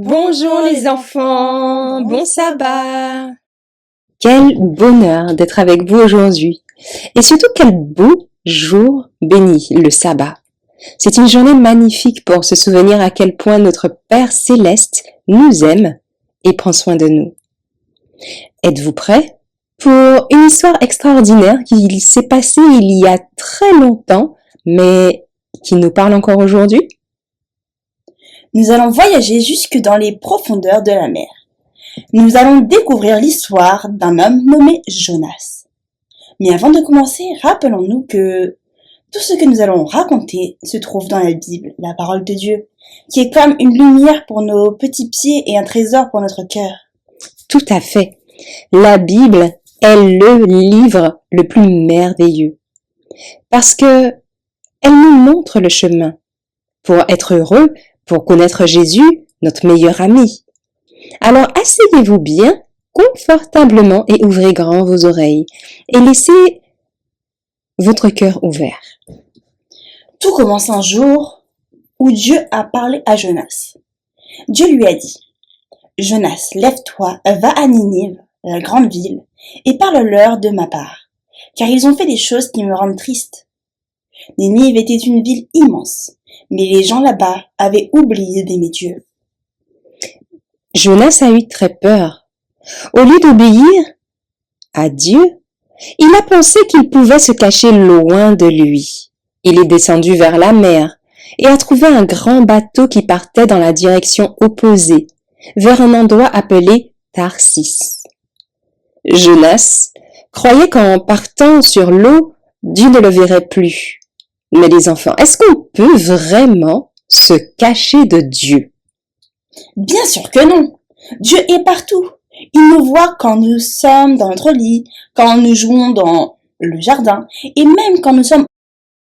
Bonjour les enfants, bon sabbat. Quel bonheur d'être avec vous aujourd'hui. Et surtout quel beau jour béni, le sabbat. C'est une journée magnifique pour se souvenir à quel point notre Père Céleste nous aime et prend soin de nous. Êtes-vous prêts pour une histoire extraordinaire qui s'est passée il y a très longtemps, mais qui nous parle encore aujourd'hui? Nous allons voyager jusque dans les profondeurs de la mer. Nous allons découvrir l'histoire d'un homme nommé Jonas. Mais avant de commencer, rappelons-nous que tout ce que nous allons raconter se trouve dans la Bible, la parole de Dieu, qui est comme une lumière pour nos petits pieds et un trésor pour notre cœur. Tout à fait. La Bible est le livre le plus merveilleux. Parce que elle nous montre le chemin. Pour être heureux, pour connaître Jésus, notre meilleur ami. Alors asseyez-vous bien, confortablement et ouvrez grand vos oreilles et laissez votre cœur ouvert. Tout commence un jour où Dieu a parlé à Jonas. Dieu lui a dit « Jonas, lève-toi, va à Ninive, la grande ville, et parle-leur de ma part, car ils ont fait des choses qui me rendent triste. » Ninive était une ville immense, mais les gens là-bas avaient oublié d'aimer Dieu. Jonas a eu très peur. Au lieu d'obéir à Dieu, il a pensé qu'il pouvait se cacher loin de lui. Il est descendu vers la mer et a trouvé un grand bateau qui partait dans la direction opposée, vers un endroit appelé Tarsis. Jonas croyait qu'en partant sur l'eau, Dieu ne le verrait plus. Mais les enfants, est-ce qu'on peut vraiment se cacher de Dieu? Bien sûr que non. Dieu est partout. Il nous voit quand nous sommes dans notre lit, quand nous jouons dans le jardin, et même quand nous sommes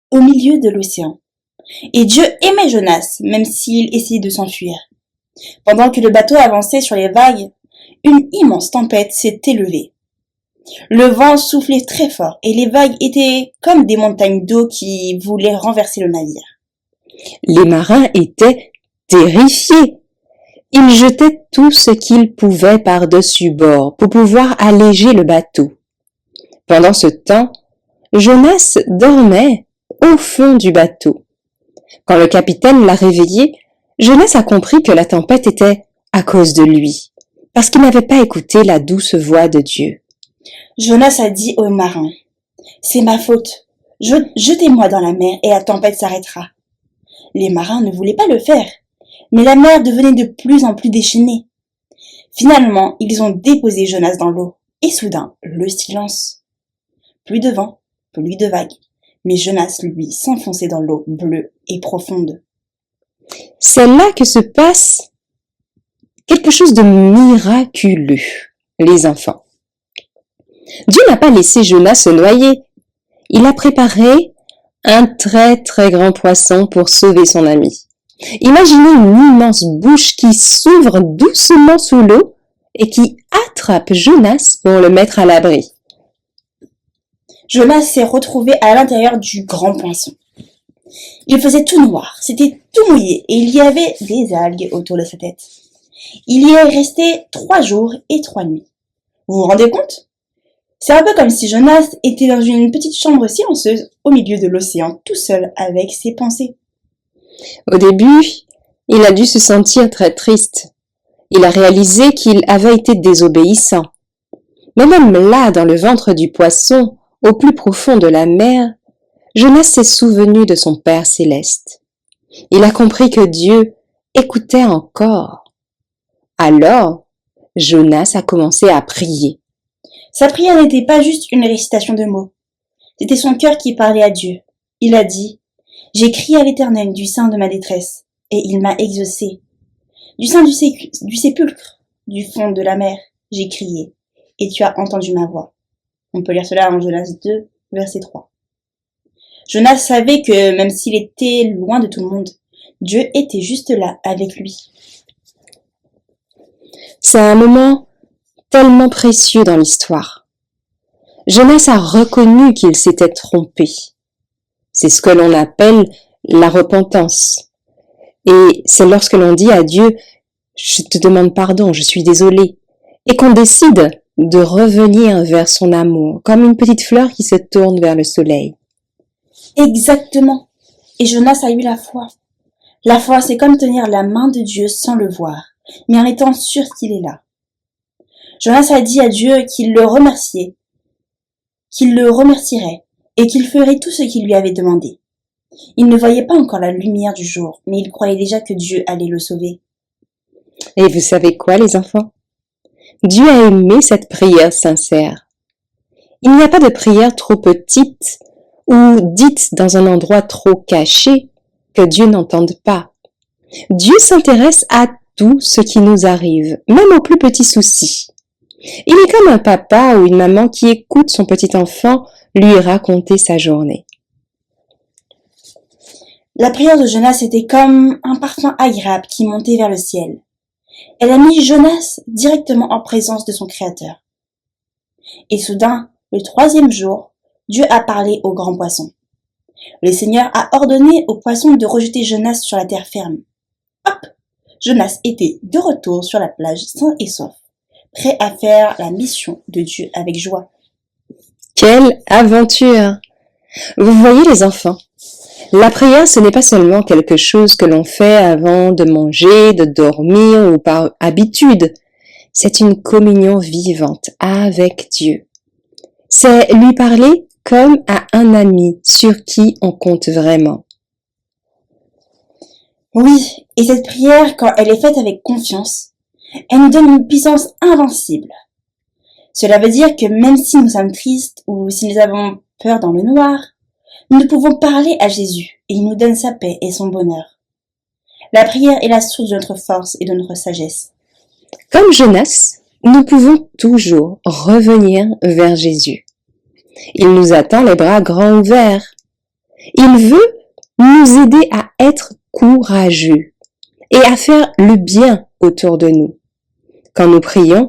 au milieu de l'océan. Et Dieu aimait Jonas, même s'il essayait de s'enfuir. Pendant que le bateau avançait sur les vagues, une immense tempête s'est élevée. Le vent soufflait très fort et les vagues étaient comme des montagnes d'eau qui voulaient renverser le navire. Les marins étaient terrifiés. Ils jetaient tout ce qu'ils pouvaient par-dessus bord pour pouvoir alléger le bateau. Pendant ce temps, Jonas dormait au fond du bateau. Quand le capitaine l'a réveillé, Jonas a compris que la tempête était à cause de lui, parce qu'il n'avait pas écouté la douce voix de Dieu. Jonas a dit aux marins, « C'est ma faute. Jetez-moi dans la mer et la tempête s'arrêtera. » Les marins ne voulaient pas le faire, mais la mer devenait de plus en plus déchaînée. Finalement, ils ont déposé Jonas dans l'eau, et soudain, le silence. Plus de vent, plus de vagues, mais Jonas, lui, s'enfonçait dans l'eau bleue et profonde. C'est là que se passe quelque chose de miraculeux, les enfants. Dieu n'a pas laissé Jonas se noyer. Il a préparé un très très grand poisson pour sauver son ami. Imaginez une immense bouche qui s'ouvre doucement sous l'eau et qui attrape Jonas pour le mettre à l'abri. Jonas s'est retrouvé à l'intérieur du grand poisson. Il faisait tout noir, c'était tout mouillé et il y avait des algues autour de sa tête. Il y est resté 3 jours et 3 nuits. Vous vous rendez compte ? C'est un peu comme si Jonas était dans une petite chambre silencieuse au milieu de l'océan, tout seul avec ses pensées. Au début, il a dû se sentir très triste. Il a réalisé qu'il avait été désobéissant. Mais même là, dans le ventre du poisson, au plus profond de la mer, Jonas s'est souvenu de son Père Céleste. Il a compris que Dieu écoutait encore. Alors, Jonas a commencé à prier. Sa prière n'était pas juste une récitation de mots. C'était son cœur qui parlait à Dieu. Il a dit « J'ai crié à l'Éternel du sein de ma détresse, et il m'a exaucé. Du sein du sépulcre, du fond de la mer, j'ai crié, et tu as entendu ma voix. » On peut lire cela en Jonas 2, verset 3. Jonas savait que même s'il était loin de tout le monde, Dieu était juste là avec lui. C'est un moment tellement précieux dans l'histoire. Jonas a reconnu qu'il s'était trompé. C'est ce que l'on appelle la repentance. Et c'est lorsque l'on dit à Dieu je te demande pardon, je suis désolée, et qu'on décide de revenir vers son amour, comme une petite fleur qui se tourne vers le soleil. Exactement. Et Jonas a eu la foi. La foi, c'est comme tenir la main de Dieu sans le voir, mais en étant sûr qu'il est là. Jonas a dit à Dieu qu'il le remerciait, qu'il le remercierait, et qu'il ferait tout ce qu'il lui avait demandé. Il ne voyait pas encore la lumière du jour, mais il croyait déjà que Dieu allait le sauver. Et vous savez quoi, les enfants? Dieu a aimé cette prière sincère. Il n'y a pas de prière trop petite ou dite dans un endroit trop caché que Dieu n'entende pas. Dieu s'intéresse à tout ce qui nous arrive, même aux plus petits soucis. Il est comme un papa ou une maman qui écoute son petit enfant lui raconter sa journée. La prière de Jonas était comme un parfum agréable qui montait vers le ciel. Elle a mis Jonas directement en présence de son Créateur. Et soudain, le 3e jour, Dieu a parlé au grand poisson. Le Seigneur a ordonné au poisson de rejeter Jonas sur la terre ferme. Hop! Jonas était de retour sur la plage sain et sauf, prêt à faire la mission de Dieu avec joie. Quelle aventure! Vous voyez les enfants, la prière ce n'est pas seulement quelque chose que l'on fait avant de manger, de dormir ou par habitude. C'est une communion vivante avec Dieu. C'est lui parler comme à un ami sur qui on compte vraiment. Oui, et cette prière, quand elle est faite avec confiance, elle nous donne une puissance invincible. Cela veut dire que même si nous sommes tristes ou si nous avons peur dans le noir, nous pouvons parler à Jésus et il nous donne sa paix et son bonheur. La prière est la source de notre force et de notre sagesse. Comme Jonas, nous pouvons toujours revenir vers Jésus. Il nous attend les bras grands ouverts. Il veut nous aider à être courageux et à faire le bien autour de nous. Quand nous prions,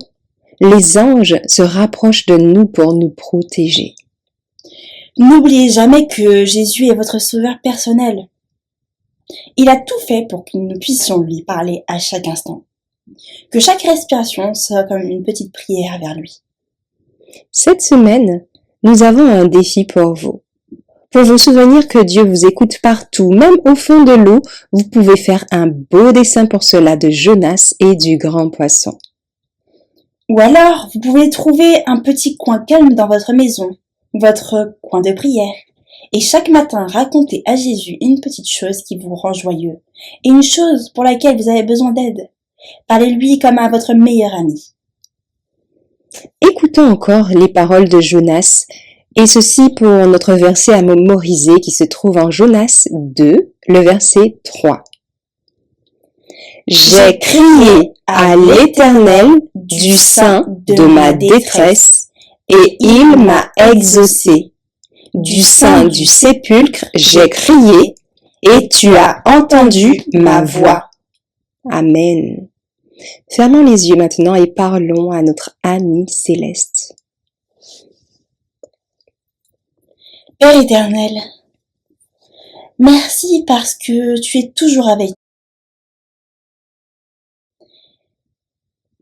les anges se rapprochent de nous pour nous protéger. N'oubliez jamais que Jésus est votre sauveur personnel. Il a tout fait pour que nous puissions lui parler à chaque instant. Que chaque respiration soit comme une petite prière vers lui. Cette semaine, nous avons un défi pour vous. Pour vous souvenir que Dieu vous écoute partout, même au fond de l'eau, vous pouvez faire un beau dessin pour cela de Jonas et du grand poisson. Ou alors, vous pouvez trouver un petit coin calme dans votre maison, votre coin de prière, et chaque matin raconter à Jésus une petite chose qui vous rend joyeux, et une chose pour laquelle vous avez besoin d'aide. Parlez-lui comme à votre meilleur ami. Écoutons encore les paroles de Jonas, et ceci pour notre verset à mémoriser qui se trouve en Jonas 2, le verset 3. J'ai crié à l'Éternel du sein de ma détresse, et il m'a exaucé. Du sein du sépulcre, j'ai crié, et tu as entendu ma voix. Amen. Fermons les yeux maintenant et parlons à notre ami céleste. Père éternel, merci parce que tu es toujours avec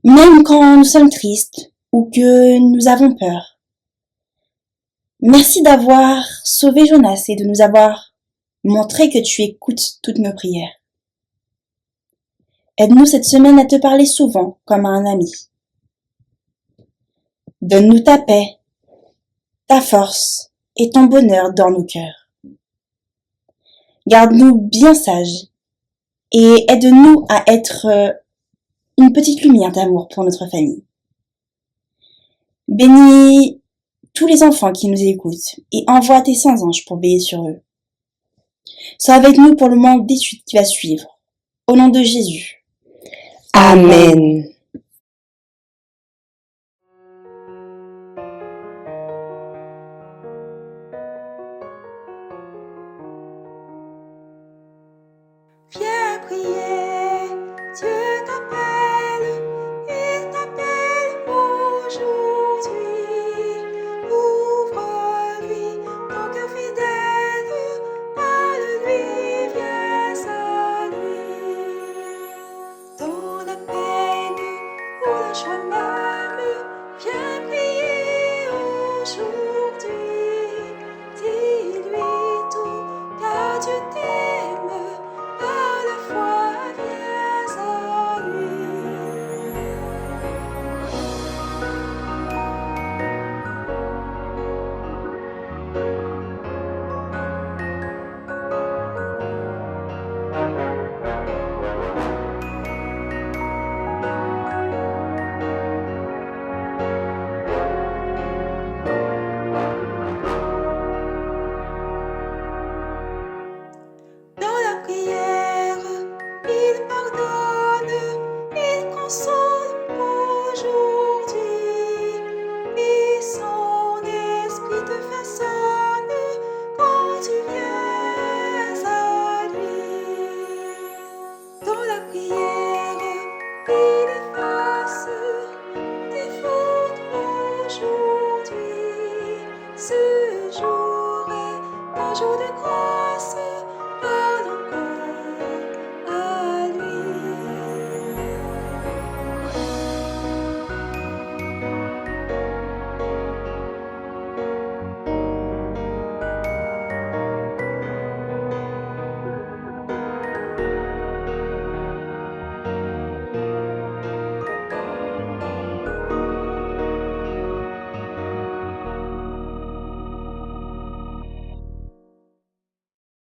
nous. Même quand nous sommes tristes ou que nous avons peur. Merci d'avoir sauvé Jonas et de nous avoir montré que tu écoutes toutes nos prières. Aide-nous cette semaine à te parler souvent comme à un ami. Donne-nous ta paix, ta force et ton bonheur dans nos cœurs. Garde-nous bien sages et aide-nous à être une petite lumière d'amour pour notre famille. Bénis tous les enfants qui nous écoutent et envoie tes saints anges pour veiller sur eux. Sois avec nous pour le moment d'études qui va suivre. Au nom de Jésus. Amen.